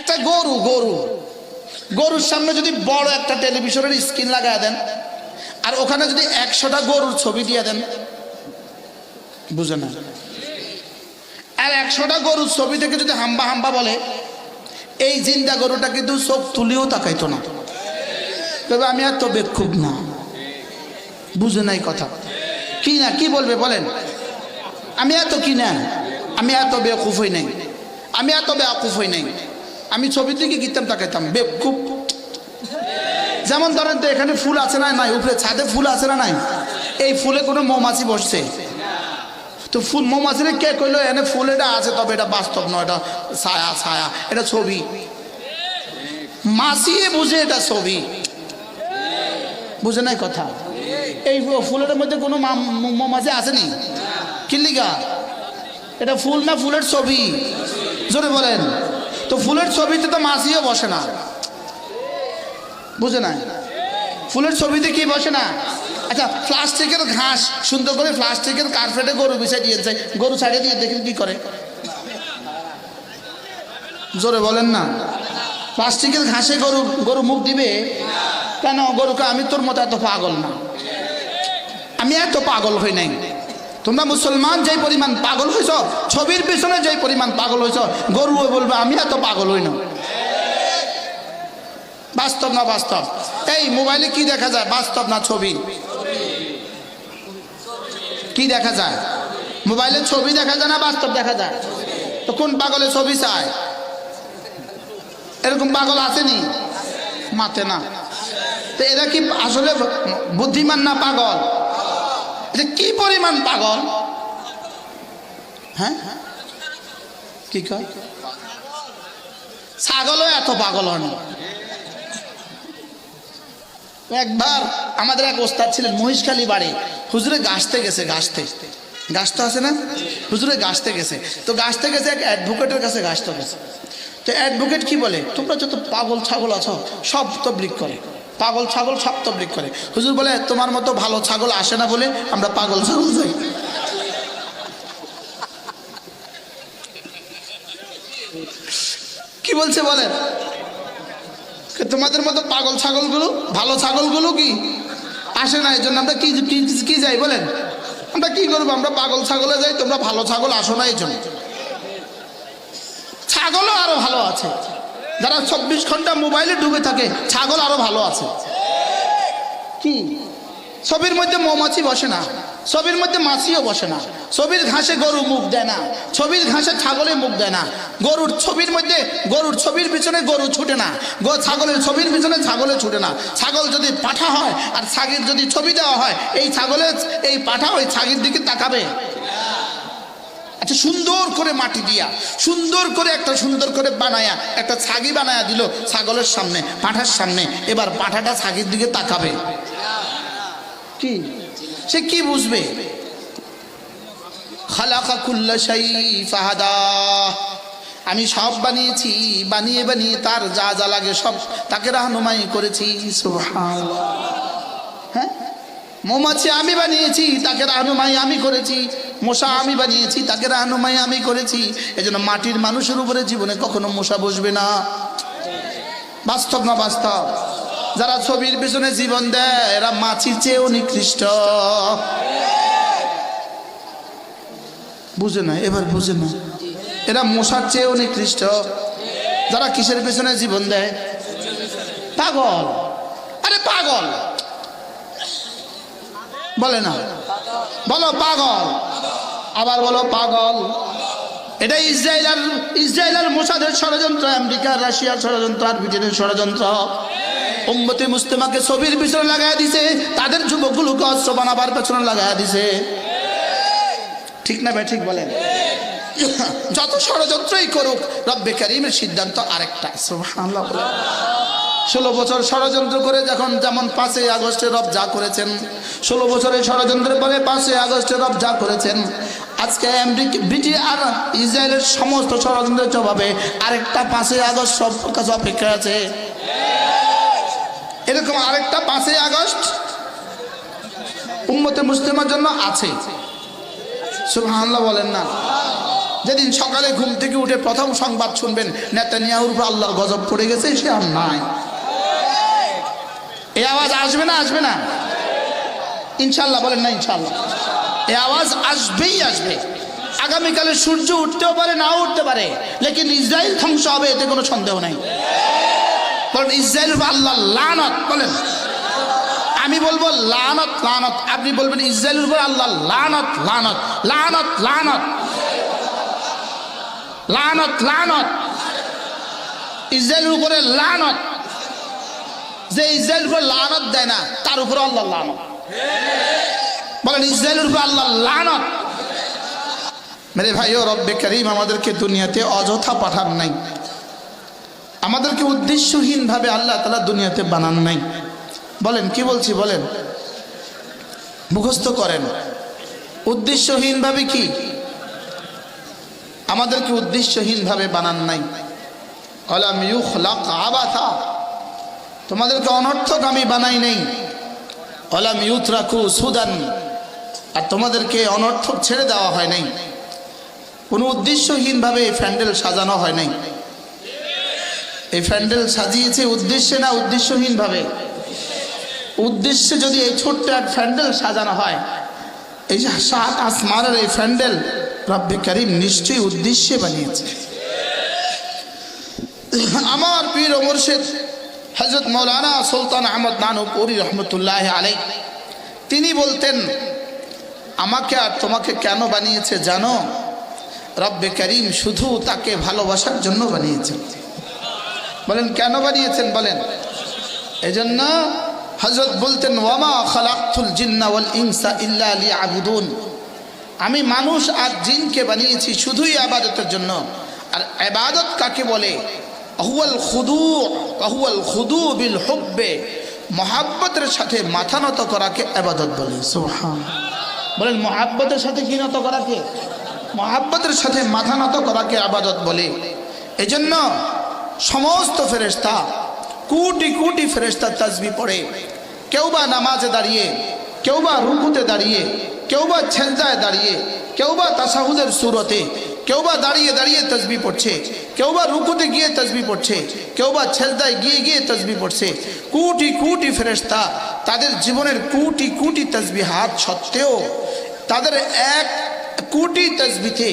একটা গরুর সামনে যদি বড় একটা টেলিভিশনের স্ক্রিন লাগায় দেন আর ওখানে যদি 100টা গরুর ছবি দিয়ে দেন, বুঝে না, আর 100টা গরুর ছবি থেকে যদি হাম্বা হাম্বা বলে, এই জিন্দা গরুটা কিন্তু চোখ তুলিও তাকাইতো না, তবে আমি এত বেকুব না, বুঝে নাই কথা কি না, কি বলবে বলেন? আমি এত কি না, আমি এত বেকুফ হই নাই, আমি এত বেকুফ হই নাই, আমি ছবির দিকে গিতাম তাকাইতাম বেকুব। যেমন ধরেন তো এখানে ফুল আছে না নাই, উপরে ছাদে ফুল আছে না নাই, এই ফুলে কোনো মৌমাছি বসছে, তো ফুল মৌমাছিরে কে কইলো এনে ফুল এটা আছে, তবে এটা বাস্তব নয়, এটা ছায়া ছায়া, এটা ছবি, মাছিয়ে বুঝে এটা ছবি, বুঝে নাই কথা? এই ফুলের মধ্যে কোনো মৌমাছি আসেনি, কিল্লিগা এটা ফুল না ফুলের ছবি, জোরে বলেন। তো ফুলের ছবিতে তো মাছিও বসে না, বুঝে নাই? ফুলের ছবিতে কি বসে না? আচ্ছা, প্লাস্টিকের ঘাস সুন্দর করে প্লাস্টিকের কার্পেটে গরু বিছাই দিয়েছে, গরু ছাড়িয়ে দিয়ে দেখেন কি করে, জোরে বলেন না। প্লাস্টিকের ঘাসে গরু মুখ দিবে কেন? গরুকে আমি তোর মতো এত পাগল না, আমি এত পাগল হই নাই। তোমরা মুসলমান যেই পরিমাণ পাগল হয়েছ, ছবির পিছনে যেই পরিমাণ পাগল হয়েছ, গরুও বলবে আমি এত পাগল হই না। বাস্তব না বাস্তব? এই মোবাইলে কি দেখা যায়, বাস্তব না ছবি? কি দেখা যায়? মোবাইলে ছবি দেখা যায় না বাস্তব দেখা যায়? তো কোন পাগলে ছবি চায়? এরকম পাগল আসেনি মাতে না? তো এরা কি আসলে বুদ্ধিমান না পাগল? এটা কি পরিমাণ পাগল? হ্যাঁ, কি কয়? ছাগলও এত পাগল হয়নি। একবার আমাদের এক ওস্তাদ ছিলেন, মহিষখালী বাড়ি, হুজুরে গাছতে গেছে, গাছ তো আছে না, হুজুরে গাছতে গেছে, তো গাছতে গেছে এক অ্যাডভোকেটের কাছে গাছতে গেছে। তো অ্যাডভোকেট কি বলে, তোমরা যত পাগল ছাগল আছো সব তবলিগ করে, পাগল ছাগল সব তবলিগ করে। হুজুর বলে তোমার মতো ভালো ছাগল আসে না বলে আমরা পাগল ছাগল যাই। কি বলছে বলেন? তোমাদের মতো পাগল ছাগলগুলো, ভালো ছাগলগুলো কি আসে না, এই জন্য আমরা কি যাই বলেন? আমরা কি করবো? আমরা পাগল ছাগলে যাই, তোমরা ভালো ছাগল আসো না, এই জন্য। ছাগলও আরো ভালো আছে, যারা 24 ঘন্টা মোবাইলে ডুবে থাকে, ছাগল আরো ভালো আছে। কি? ছবির মধ্যে মৌমাছি বসে না, ছবির মধ্যে মাছিও বসে না, ছবির ঘাসে গরু মুখ দেয় না, ছবির ঘাসে ছাগলে মুখ দেয় না, গরুর ছবির মধ্যে গরুর ছবির পিছনে গরু ছুটে না, ছাগলের ছবির পিছনে ছাগলে ছুটে না। ছাগল যদি পাঠা হয় আর ছাগির যদি ছবি দেওয়া হয়, এই ছাগলের এই পাঠা ওই ছাগির দিকে তাকাবে? আচ্ছা, সুন্দর করে মাটি দিয়া সুন্দর করে একটা সুন্দর করে বানায়া একটা ছাগি বানায়া দিল ছাগলের সামনে, পাঠার সামনে, এবার পাঠাটা ছাগির দিকে তাকাবে কি? সে কি বুঝবে? খালাকা কুল্লা শাই ফাহাদা, আমি সব বানিয়েছি, বানিয়ে বানিয়ে তার যা যা লাগে সব তাকে রাহনুমাই করেছি। সুবহানাল্লাহ। হ্যাঁ, মৌমাছি আমি বানিয়েছি, তাকে রাহনুমাই আমি করেছি। মশা আমি বানিয়েছি, তাকে রাহনুমাই আমি করেছি। এজন্য মাটির মানুষের উপরে জীবনে কখনো মশা বসবে না। বাস্তব না বাস্তব? যারা ছবির পিছনে জীবন দেয় এরা মাছির চেয়েও নিকৃষ্ট। বুঝে না? এবার বুঝে না? এরা মশার চেয়েও নিকৃষ্ট। যারা কিসের পিছনে জীবন দেয়? পাগল। আরে পাগল বলে না, বলো পাগল, আবার বলো পাগল। এটা ইসরায়েল আর মোসাদের ষড়যন্ত্র, আমেরিকা রাশিয়ার ষড়যন্ত্র, আর ব্রিটেনের ষড়যন্ত্র। উম্মতে মুসলিমাকে ছবির পিছনে লাগাই দিছে, তাদের যুবকগুলোকে অস্ত্র বানাবার পেছনে লাগাই দিছে। ঠিক না ভাই? ঠিক বলেন? যত ষড়যন্ত্রই করুক, রব্বে কারীমের সিদ্ধান্ত আরেকটা। সুবহানাল্লাহ। 16 বছর ষড়যন্ত্র করে যখন, যেমন 5ই আগস্টে রব যা করেছেন, 16 বছরের ষড়যন্ত্রের পরে 5ই আগস্টে রব যা করেছেন, আজকে আমেরিকা, ব্রিটেন আর ইসরায়েলের সমস্ত ষড়যন্ত্রের জবাবে আরেকটা 5ই আগস্ট সব কাছে অপেক্ষা আছে। এরকম আরেকটা 5ই আগস্ট উম্মতে মুসলিমার জন্য আছে। সুবহানাল্লাহ বলেন না? যেদিন সকালে ঘুম থেকে উঠে প্রথম সংবাদ শুনবেন নেতানিয়াহুর উপর আল্লাহর গজব পড়ে গেছে, সে আর নাই। এই আওয়াজ আসবে না আসবে না? ইনশাল্লাহ বলেন না ইনশাল্লাহ? এই আওয়াজ আসবেই আসবে। আগামীকালে সূর্য উঠতেও পারে, নাও উঠতে পারে, লেকিন ইসরায়েল ধ্বংস হবে, এতে কোনো সন্দেহ নাই। বলেন ইসরায়েল আল্লাহ লানত। বলেন, আমি বলবো লানত লানত, আপনি বলবেন ইসরায়েলের উপর আল্লাহ লানত লানত লানত লানত লানত লানত, ইসরায়েলের উপরে লানত। যে ইসরায়েলের উপর লানত দেয় না তার উপর আল্লাহ লানত। বলেন ইসরায়েলের উপর আল্লাহ লানত। মেরে ভাইও, রব্বে করিম আমাদেরকে দুনিয়াতে অযথা পাঠান নাই, আমাদেরকে উদ্দেশ্যহীন ভাবে আল্লাহ তাআলা দুনিয়াতে বানান নাই। বলেন কি বলছি বলেন, মুখস্থ করেন। উদ্দেশ্যহীন ভাবে কি? আমাদেরকে উদ্দেশ্যহীন ভাবে বানান নাই। আলাম ইউখলাক আবাথা, তোমাদেরকে অনর্থক আমি বানাই নাই। আলাম ইউতরাকু সুদান, আর তোমাদেরকে অনর্থক ছেড়ে দেওয়া হয় নাই। কোনো উদ্দেশ্যহীন ভাবে এই প্যান্ডেল সাজানো হয় নাই। এই প্যান্ডেল সাজিয়েছে উদ্দেশ্যে না উদ্দেশ্যহীন ভাবে? উদ্দেশ্যে যদি এই ছোট্ট এক প্যান্ডেল সাজানো হয়, এই যে 7 আসমানের এই প্যান্ডেল রব্বে করিম নিশ্চয়ই উদ্দেশ্যে বানিয়েছে। আমার পীর ও মুর্শিদ হযরত মাওলানা সুলতান আহমদ নানুপুরি রহমতুল্লাহ আলাইহি তিনি বলতেন, আমাকে আর তোমাকে কেন বানিয়েছে জানো? রব্বে করিম শুধু তাকে ভালোবাসার জন্য বানিয়েছেন। বলেন কেন বানিয়েছেন? বলেন এজন্য হযরত বলতেন, ওয়ামা খালাকতুল জিন্না ওয়াল ইনসা ইল্লা লিয়াবুদুন, আমি মানুষ আর জিনকে বানিয়েছি শুধুই ইবাদতের জন্য। আর ইবাদত কাকে বলে? হুয়াল খুদু, হুয়াল খুদু বিল হুব্বে, মহব্বতের সাথে মাথা নত করাকে ইবাদত বলে। সুবহানাল্লাহ। বলেন মহব্বতের সাথে কি নত করাকে? মহব্বতের সাথে মাথা নত করাকে ইবাদত বলে। এজন্য সমস্ত ফেরেশতা, কোটি কোটি ফেরেশতা তাসবিহ পড়ে। কেউ বা নামাজে দাঁড়িয়ে, কেউ বা রুকুতে দাঁড়িয়ে, কেউ বা সেজদায় দাঁড়িয়ে, কেউ বা তাশাহুদের সূরতে, কেউ বা দাঁড়িয়ে দাঁড়িয়ে তাসবিহ পড়ছে, কেউ বা রুকুতে গিয়ে তাসবিহ পড়ছে, কেউ বা সেজদায় গিয়ে গিয়ে তাসবিহ পড়ছে। কোটি কোটি ফেরেশতা, তাদের জীবনের কোটি কোটি তাসবিহাত সত্ত্বেও তাদের 1 কোটি তাসবিহে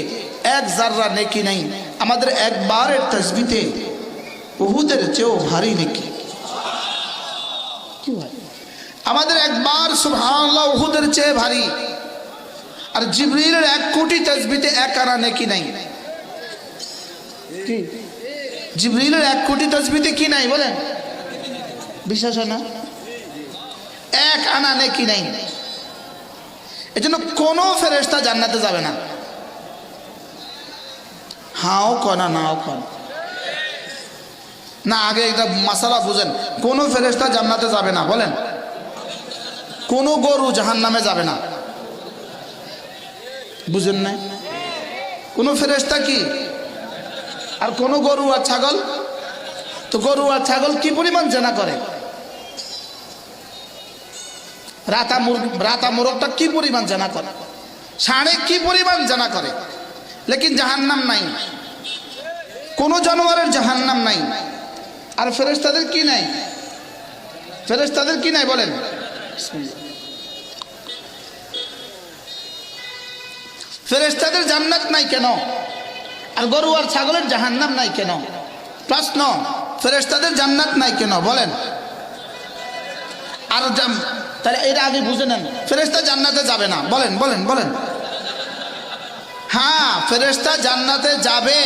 1 জাররা নেকি নাই। আমাদের একবারের তাসবিহে উহুদের চেয়েও ভারী নেকি। আমাদের একবার সুবহানাল্লাহ উহুদের চেয়ে ভারী। আর জিবরিলের 1 কোটি তাসবিহে 1 আনা নেকি নাই। কি জিবরিলের 1 কোটি তাসবিহে কি নাই বলেন? বিশ্বাস হয় না? 1 আনা নেকি নাই। এজন্য কোন ফেরেশতা জান্নাতে যাবে না। হাও কনা নাও কন না, আগে একটা মাসালা বুঝেন। কোন ফেরেশতা জান্নাতে যাবে না বলেন? কোন গরু জাহান্নামে যাবে না। বুঝেন না? কোন ফেরেশতা কি? আর কোন গরু আর ছাগল? তো গরু আর ছাগল কি পরিমাণ জেনা করে? রাতা মোরগটা কি পরিমাণ জেনা করে? ষাঁড়ে কি পরিমাণ জেনা করে? লেকিন জাহান্নাম নাই। কোন জানোয়ারের জাহান্নাম নাই। আর ফেরেশতাদের কি নাই? ফেরেশতাদের কি নাই বলেন? ফেরেশতাদের জান্নাত নাই কেন? আর গরু আর ছাগলের জাহান্নাম নাই কেন? প্রশ্ন, ফেরেশতাদের জান্নাত নাই কেন বলেন? আর তাহলে এটা আগে বুঝে নেন, ফেরেশতা জান্নাতে যাবে না। বলেন বলেন বলেন। হ্যাঁ, ফেরেশতা জান্নাতে যাবে,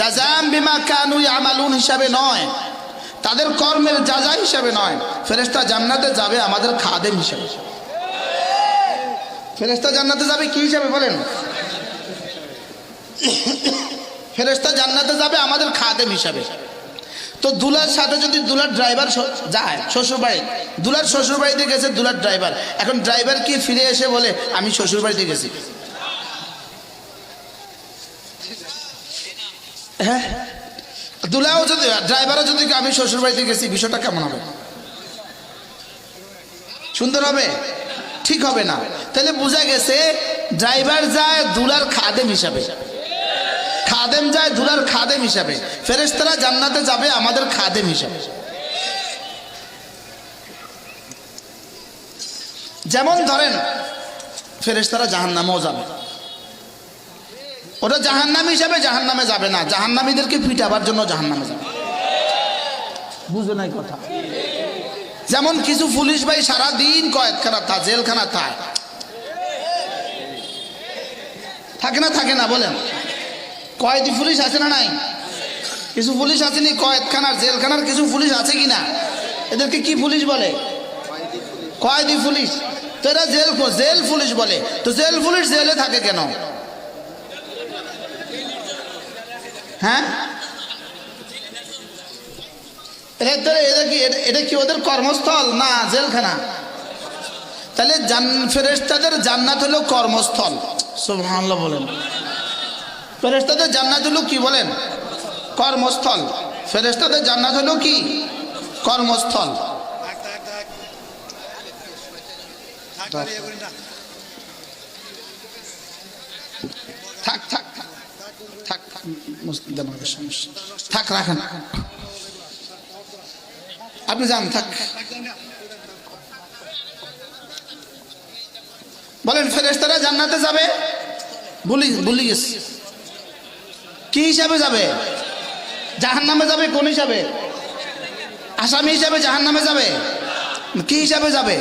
জাযাম বিমা কানু ইয়ামালুন হিসাবে নয়, তাদের কর্মের জাযা হিসাবে নয়। ফেরেশতা জান্নাতে যাবে আমাদের খাদেম হিসাবে। ফেরেশতা জান্নাতে যাবে কি হিসাবে বলেন? ফেরেশতা জান্নাতে যাবে আমাদের খাদেম হিসাবে। তো দুলার সাথে যদি দুলার ড্রাইভার যায় শ্বশুর বাড়ি, দুলার শ্বশুর বাড়িতে গেছে দুলার ড্রাইভার, এখন ড্রাইভার কি ফিরে এসে বলে আমি শ্বশুর বাড়িতে গেছি? হ্যাঁ, দুলাও যদি ড্রাইভারও যদি আমি শ্বশুর বাড়িতে গেছি, বিষয়টা কেমন হবে? সুন্দর হবে? ঠিক হবে না। তাহলে বোঝা গেছে ড্রাইভার যায় দুলার খাদেম হিসাবে। খাদেম যায় ধুলার খাদেম হিসাবে, ফেরেশতারা জান্নাতে যাবে আমাদের খাদেম হিসাবে। যেমন ধরেন ফেরেশতারা জাহান্নামেও যাবে, ওটা জাহান্নামী হিসাবে জাহান্নামে যাবে না, জাহান্নামীদেরকে পিটাবার জন্য জাহান্নামে যাবে। বুঝে নাই কথা? যেমন কিছু পুলিশ ভাই সারাদিন কয়েদখানা থা জেলখানা থাকে না, থাকে না বলেন? কয়েদি পুলিশ আছে না নাই? কিছু পুলিশ আছে নি কয়েদখানার জেলখানার কিছু পুলিশ আছে কিনা? এদেরকে কি পুলিশ বলে? কয়েদি পুলিশ। তো এরা জেল পুলিশ বলে। তো জেল পুলিশ জেলে থাকে কেন? হ্যাঁ, এটা কি ওদের কর্মস্থল না জেলখানা? তাহলে ফেরেশতাদের জান্নাত হলো কর্মস্থল। সুবহানাল্লাহ বলেন। ফেরেশতাদের জান্নাত হলো কি বলেন? কর্মস্থল। ফেরেশতাদের জান্নাত হলো কি? কর্মস্থল। থাক থাক থাক থাক রাখেন, আপনি যান, থাক। বলেন ফেরেশতারা জান্নাতে যাবে, ভুলি গেছি কি হিসাবে যাবে? জাহান্নামে যাবে। কোন হিসাবে? আসামি হিসাবে জাহান্নামে যাবে। কি হিসাবে যাবে?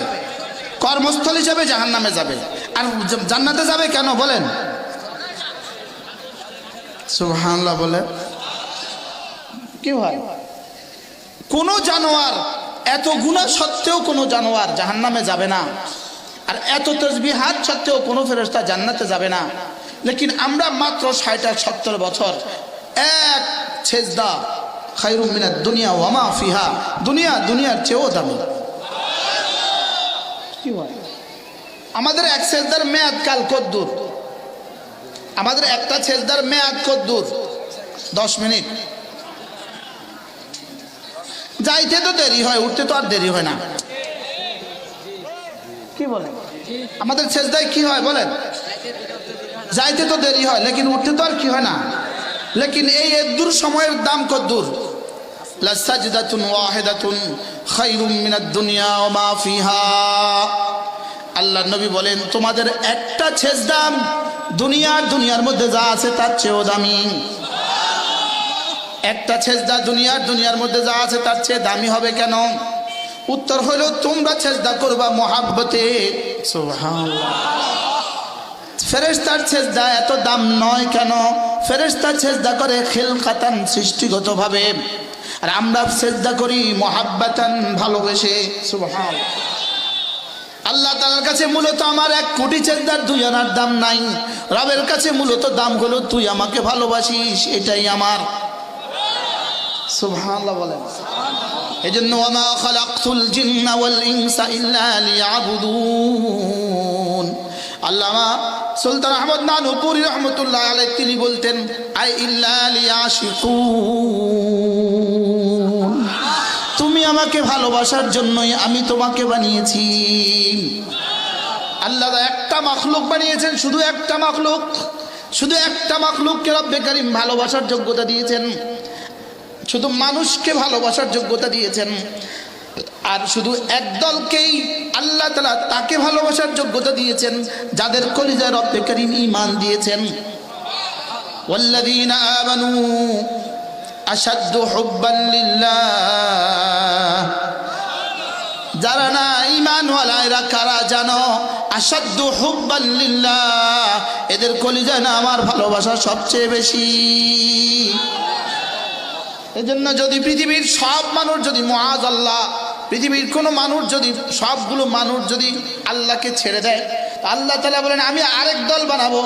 কর্মস্থল হিসাবে জাহান্নামে যাবে। আর জান্নাতে যাবে কেন বলেন? সুবহানাল্লাহ বলে। কি হয়? কোন জানোয়ার এত গুনাহ সত্ত্বেও কোন জানোয়ার জাহান্নামে যাবে না, আর এত তাসবিহাত সত্ত্বেও কোনো ফেরেশতা জান্নাতে যাবে না। লেকিন আমরা মাত্র 60-70 বছর এক সেজদা খায়রুম মিনাদ দুনিয়া ওয়া মা ফিহা, দুনিয়ার চেয়েও দামি। কি হয়? আমাদের এক সেজদার মেয়াদ কাল কদ্দুর? আমাদের একটা সেজদার মেয়াদ কদ্দুর? 10 মিনিট। যাইতে তো দেরি হয়, উঠতে তো আর দেরি হয় না। কি বলেন? আমাদের সেজদায় কি হয় বলেন? যাইতে তো দেরি হয়, লেকিন উঠতে তো আর কি হয় না। লেকিন এই একদূর সময়ের দাম কদ্দুর? লাসাজদাতুন ওয়াহিদাতুন খায়রুম মিনাদ দুনিয়া ওয়া মা ফিহা। আল্লাহর নবী বলেন তোমাদের একটা সেজদা দুনিয়ার মধ্যে যা আছে তার চেয়েও দামি। একটা সেজদা দুনিয়ার মধ্যে যা আছে তার চেয়ে দামি হবে কেন? উত্তর হলো তোমরা সেজদা করবা মহাব্বতে। সুবহানাল্লাহ। ফেরেশতার সেজদা এত দাম নয় কেন? ফেরেশতা সেজদা করে খিলকাতান, সৃষ্টিগতভাবে, আর আমরা সেজদা করি মহাব্বাতান, ভালোবেসে। সুবহানাল্লাহ। আল্লাহ তাআলার কাছে মূলত আমার 1 কোটি সেজদার 2 আনার দাম নাই। রবের কাছে মূলত দাম হলো তুই আমাকে ভালোবাসিস, এটাই আমার। সুবহানাল্লাহ বলেন। এজন্য ওয়ামা খালাকতুল জিন্না ওয়াল ইনসা ইল্লা লিয়াবুদুন। আল্লামা সুলতান আহমদ নানুপুরি রহমাতুল্লাহ আলাইহি তিনি বলতেন আই ইল্লা লিয়াশিকুন, তুমি আমাকে ভালোবাসার জন্যই আমি তোমাকে বানিয়েছি। আল্লাহ একটা মাখলুক বানিয়েছেন, শুধু একটা মাখলুককে রব্বে কারীম ভালোবাসার যোগ্যতা দিয়েছেন, শুধু মানুষকে ভালোবাসার যোগ্যতা দিয়েছেন। আর শুধু একদলকেই আল্লাহ তাআলা তাকে ভালোবাসার যোগ্যতা দিয়েছেন যাদের কলিজায় রব্বে কারীম ঈমান দিয়েছেন। ওয়াল্লাযীনা আমানু আশাদ্দু হুব্বান লিল্লাহ। যারা না ঈমানওয়ালা এরা কারা জানো? আশাদ্দু হুব্বান লিল্লাহ, এদের কলিজায় না আমার ভালোবাসা সবচেয়ে বেশি। এজন্য যদি পৃথিবীর সব মানুষ যদি মুআযাল্লাহ, পৃথিবীর কোনো মানুষ যদি, সবগুলো মানুষ যদি আল্লাহকে ছেড়ে দেয়, আল্লাহ তাআলা বলেন আমি আরেক দল বানাবো।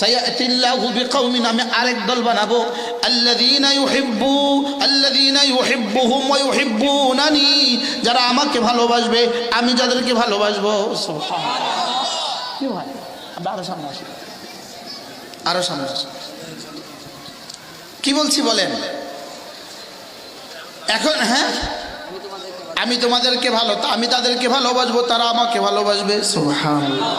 সায়াতিল্লাহু বিকওমিন, আমি আরেক দল বানাবো। আল্লাযীনা ইউহিব্বুহুম ওয়া ইউহিব্বুনানি, যারা আমাকে ভালোবাসবে আমি যাদেরকে ভালোবাসবো। সুবহানাল্লাহ। কি হয়? আমরা আরো সামনে আসি। কি বলছি বলেন? এখন হ্যাঁ, আমি তোমাদেরকে আমি তাদেরকে ভালোবাসবো, তারা আমাকে ভালোবাসবে। সুবহানাল্লাহ।